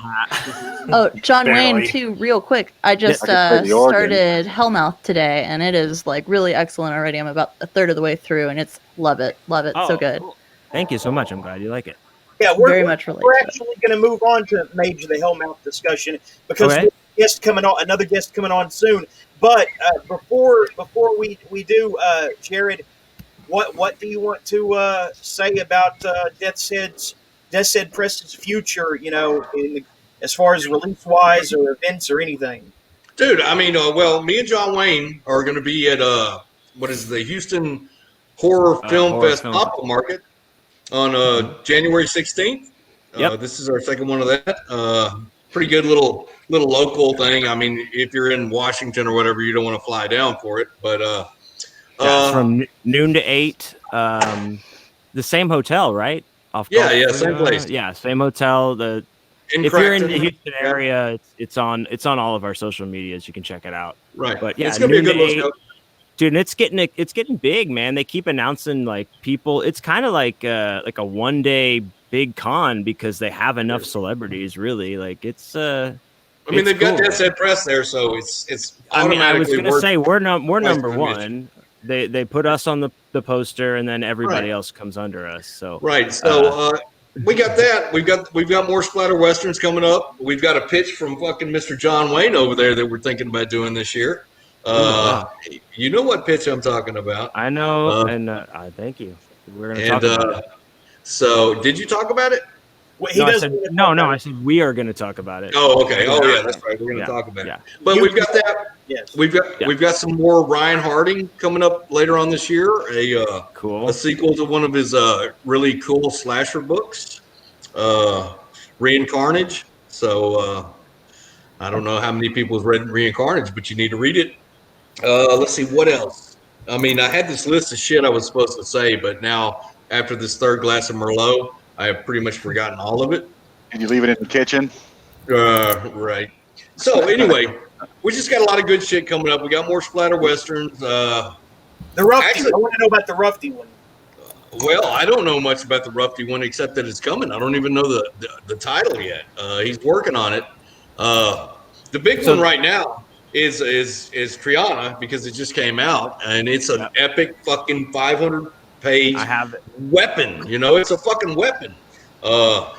Oh, John Barely. Wayne, too, real quick. I just started Hellmouth today, and it is like really excellent already. I'm about a third of the way through, and it's love it, so good. Cool. Thank you so much. I'm glad you like it. Yeah, very much related. We're actually going to move on to Mage the Hellmouth discussion because another guest coming on soon. But before we do, Jarod, what do you want to say about Death's Head Preston's future? As far as release wise or events or anything. Dude, I mean, well, me and John Wayne are going to be at the Houston Horror Film Fest pop-up market on January 16th. This is our second one of that. Pretty good little local thing. I mean, if you're in Washington or whatever, you don't want to fly down for it, but Yeah, it's from noon to 8. The same hotel, right? Yeah, same place. Yeah, same hotel. If you're in the Houston area, it's on all of our social medias. You can check it out. Right. But yeah, it's gonna be a good noon to 8. show. Dude, and it's getting big, man. They keep announcing like people. It's kind of like a 1-day big con because they have enough celebrities. Really, like it's. I mean, they've got Dead Set Press there, so it's automatically. I mean, I was gonna say we're number convention. one. They put us on the poster, and then everybody else comes under us. So right. So we got that. We've got more splatter westerns coming up. We've got a pitch from fucking Mr. John Wayne over there that we're thinking about doing this year. You know what pitch I'm talking about? I know, and I thank you. We're gonna talk about it. So, did you talk about it? Well, I said we are going to talk about it. Oh, okay. Oh, yeah, that's right. We're going to talk about it. But we've got that. Yes. We've got some more Ryan Harding coming up later on this year. A sequel to one of his really cool slasher books, Reincarnage. So I don't know how many people have read Reincarnage, but you need to read it. Let's see what else. I mean, I had this list of shit I was supposed to say, but now after this third glass of Merlot, I have pretty much forgotten all of it. Did you leave it in the kitchen? Right. So anyway, we just got a lot of good shit coming up. We got more splatter westerns. The Rufty. I want to know about the Rufty one. Well, I don't know much about the Rufty one except that it's coming. I don't even know the title yet. He's working on it. The big one right now is Triana because it just came out and it's an epic fucking 500-page weapon. You know, it's a fucking weapon. All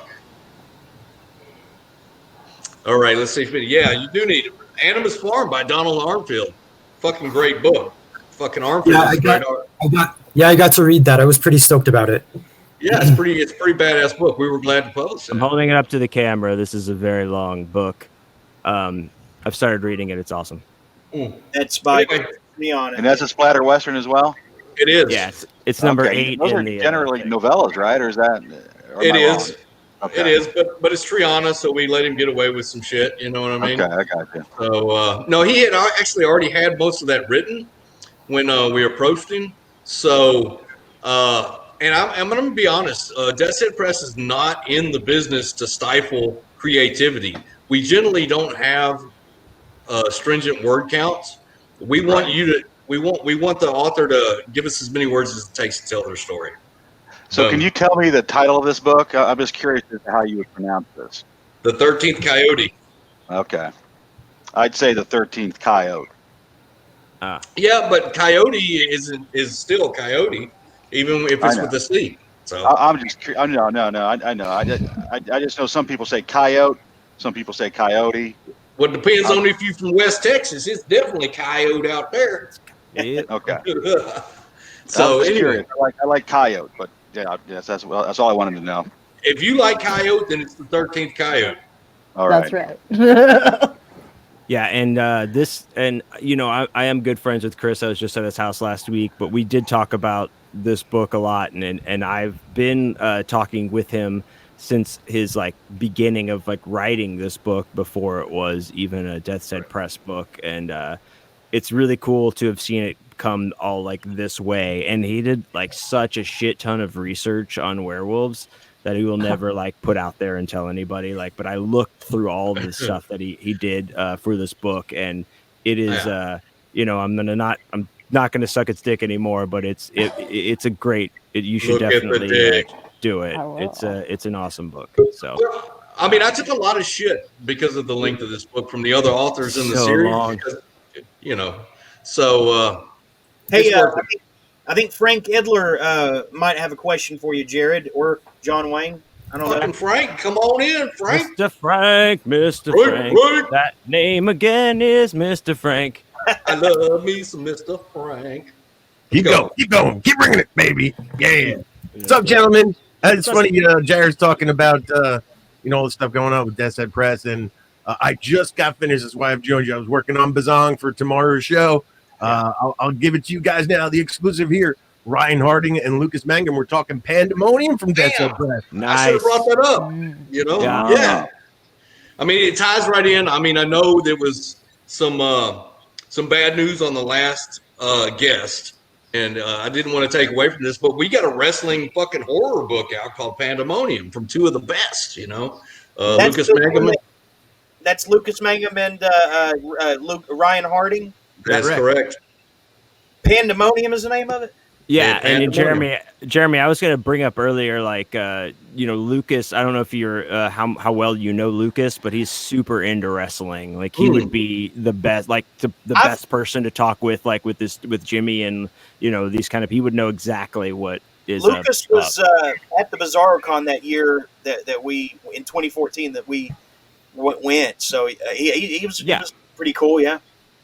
right, let's see. Yeah, you do need it. Animus Farm by Donald Armfield. Fucking great book. Fucking Armfield. Yeah, I got to read that. I was pretty stoked about it. Yeah, it's a pretty badass book. We were glad to publish it. I'm holding it up to the camera. This is a very long book. I've started reading it. It's awesome. That's by me on it. And that's a splatter western as well? It is. Yeah, it's number 8. Those are generally novellas, right? Or is that? It is. Okay. It is, but it's Triana, so we let him get away with some shit. You know what I mean? Okay, I got you. So no, he had actually already had most of that written when we approached him. So, and I'm going to be honest, Dead Set Press is not in the business to stifle creativity. We generally don't have stringent word counts. We want we want the author to give us as many words as it takes to tell their story. So can you tell me the title of this book? I'm just curious as to how you would pronounce this. The 13th Coyote. Okay. I'd say the 13th Coyote. Yeah, but Coyote is still Coyote, even if it's with a C. So I'm just I know. I just know some people say coyote, some people say coyote. Well, it depends on if you're from West Texas. It's definitely coyote out there. Yeah. Okay. So anyway, I like coyote, but yeah, that's all I wanted to know. If you like coyote, then it's the 13th Coyote. All right. That's right. Yeah, and I am good friends with Chris. I was just at his house last week, but we did talk about this book a lot, and I've been talking with him since his beginning of writing this book before it was even a Death Set Press book, and it's really cool to have seen it come all this way. And he did such a shit ton of research on werewolves that he will never put out there and tell anybody. But I looked through all of the stuff that he did for this book, and it is I'm not gonna suck its dick anymore, but it's a great. You should definitely do it. It's an awesome book. So. I mean, I took a lot of shit because of the length of this book from the other authors in the series. Because, so. Hey, I think Frank Edler might have a question for you, Jarod, or John Wayne. I don't know. Frank, come on in, Frank. Mr. Frank. Frank. That name again is Mr. Frank. I love me some Mr. Frank. Keep going. Keep bringing it, baby. Yeah. What's up, gentlemen? It's funny, Jared's talking about, all the stuff going on with Death Set Press, and I just got finished. That's why I've joined you. I was working on Bazong for tomorrow's show. I'll give it to you guys now, the exclusive here. Ryan Harding and Lucas Mangum. We're talking Pandemonium from Death Set Press. Nice. I should have brought that up. Yeah. I mean, it ties right in. I mean, I know there was some bad news on the last guest, And I didn't want to take away from this, but we got a wrestling fucking horror book out called Pandemonium from two of the best, That's Lucas the one Mangum. that's Lucas Mangum and Ryan Harding. That's correct. Pandemonium is the name of it. Yeah, and Pandemonium. Jeremy, I was going to bring up earlier, like, Lucas. I don't know if you're how well you know Lucas, but he's super into wrestling. Like, he would be the best, like the best person to talk with, like with Jimmy and these kind of. He would know exactly what is. Lucas was at the BizarroCon that year that we in 2014 that we went. So he was pretty cool. Yeah.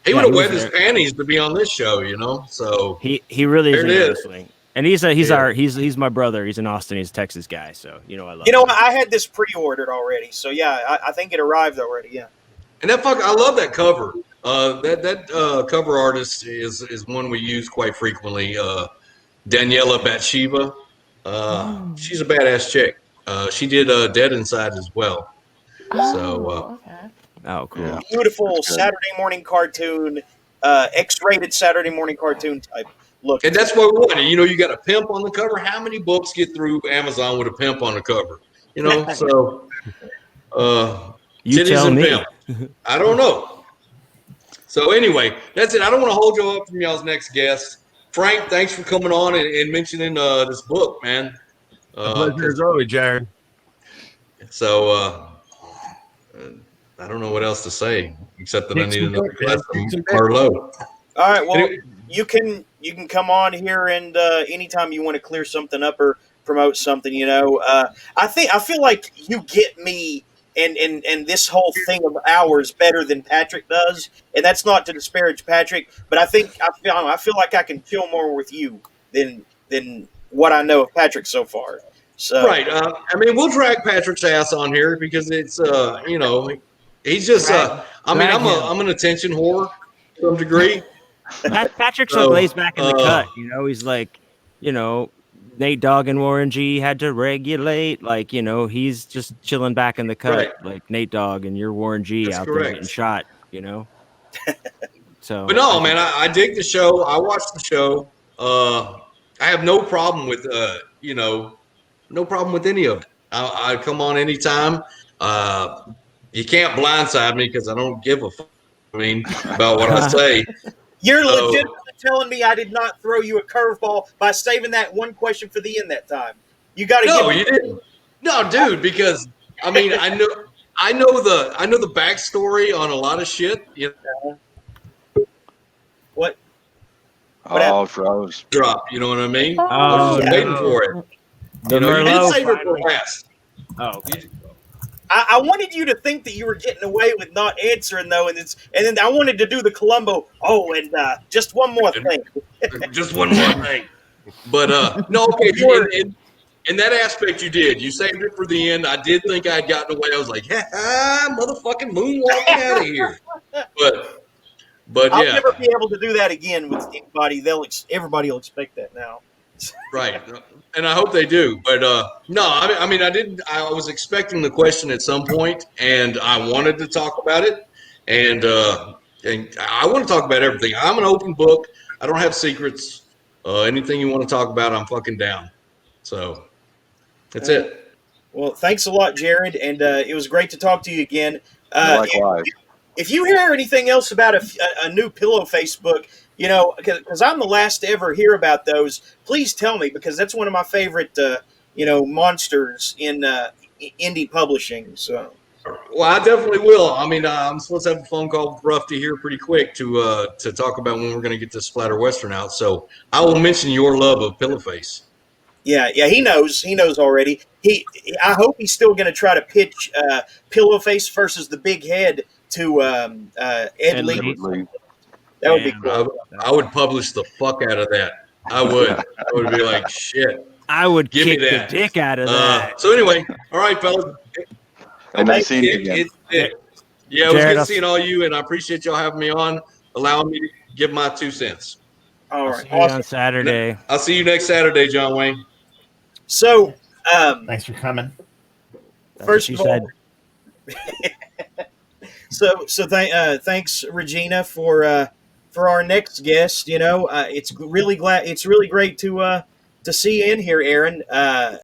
He would have wet his panties to be on this show, So he really is into wrestling, and he's my brother. He's in Austin. He's a Texas guy, so I love. I had this pre-ordered already, so yeah, I think it arrived already. Yeah, and I love that cover. That cover artist is one we use quite frequently. Daniela Bathsheba. She's a badass chick. She did Dead Inside as well. Okay. Oh, cool. Yeah. Beautiful Saturday morning cartoon, X-rated Saturday morning cartoon type look. And that's what we wanted. You got a pimp on the cover. How many books get through Amazon with a pimp on the cover? So you tell me. Pimp. I don't know. So anyway, that's it. I don't want to hold you up from y'all's next guest. Frank, thanks for coming on and mentioning this book, man. A pleasure as always, Jared. So I don't know what else to say except that I need another glass of Merlot. All right, well, you can come on here and anytime you want to clear something up or promote something, I feel like you get me and this whole thing of ours better than Patrick does, and that's not to disparage Patrick, but I feel like I can chill more with you than what I know of Patrick so far. So right, we'll drag Patrick's ass on here because it's he's just I'm an attention whore to some degree. Patrick's so lays back in the cut, he's like, Nate Dogg and Warren G had to regulate, like, he's just chilling back in the cut, like Nate Dogg, and you're Warren G. That's out correct. there getting shot, So, but no, man, I dig the show. I watched the show. I have no problem with no problem with any of it. I come on anytime. You can't blindside me because I don't give a fuck. About what I say. You're legitimately telling me I did not throw you a curveball by saving that one question for the end that time. You got to. No, you didn't. No, dude, because I know the backstory on a lot of shit. What? Oh, froze. Drop. You know what I mean? Oh, I was just waiting for it. You didn't save it for last. Oh. I wanted you to think that you were getting away with not answering though, and then I wanted to do the Columbo. Oh, and just one more thing. Just one more thing. But no, okay. In that aspect, you did. You saved it for the end. I did think I had gotten away. I was like, motherfucking moonwalking out of here. But I'll yeah, never be able to do that again with anybody. Everybody will expect that now. Right. And I hope they do. But no, I didn't. I was expecting the question at some point, and I wanted to talk about it. And I want to talk about everything. I'm an open book. I don't have secrets. Anything you want to talk about, I'm fucking down. So that's it. Well, thanks a lot, Jared. And it was great to talk to you again. Likewise. If you hear anything else about a new Pillow Facebook, because I'm the last to ever hear about those, please tell me, because that's one of my favorite, monsters in indie publishing. So, well, I definitely will. I'm supposed to have a phone call with Rusty here pretty quick to talk about when we're going to get this Splatter Western out. So I will mention your love of Pillowface. Yeah, he knows. He knows already. I hope he's still going to try to pitch Pillowface versus the Big Head to Ed Lee. That would be cool. I would publish the fuck out of that. I would. I would be like, shit. I would kick the dick out of that. So anyway, all right, fellas. And nice seeing you again. Yeah, it was good seeing all you, and I appreciate y'all having me on, allowing me to give my 2 cents. All right. Awesome. On Saturday. I'll see you next Saturday, John Wayne. So, thanks for coming. First of all, thanks Regina for for our next guest. It's really great to see you in here, Aaron.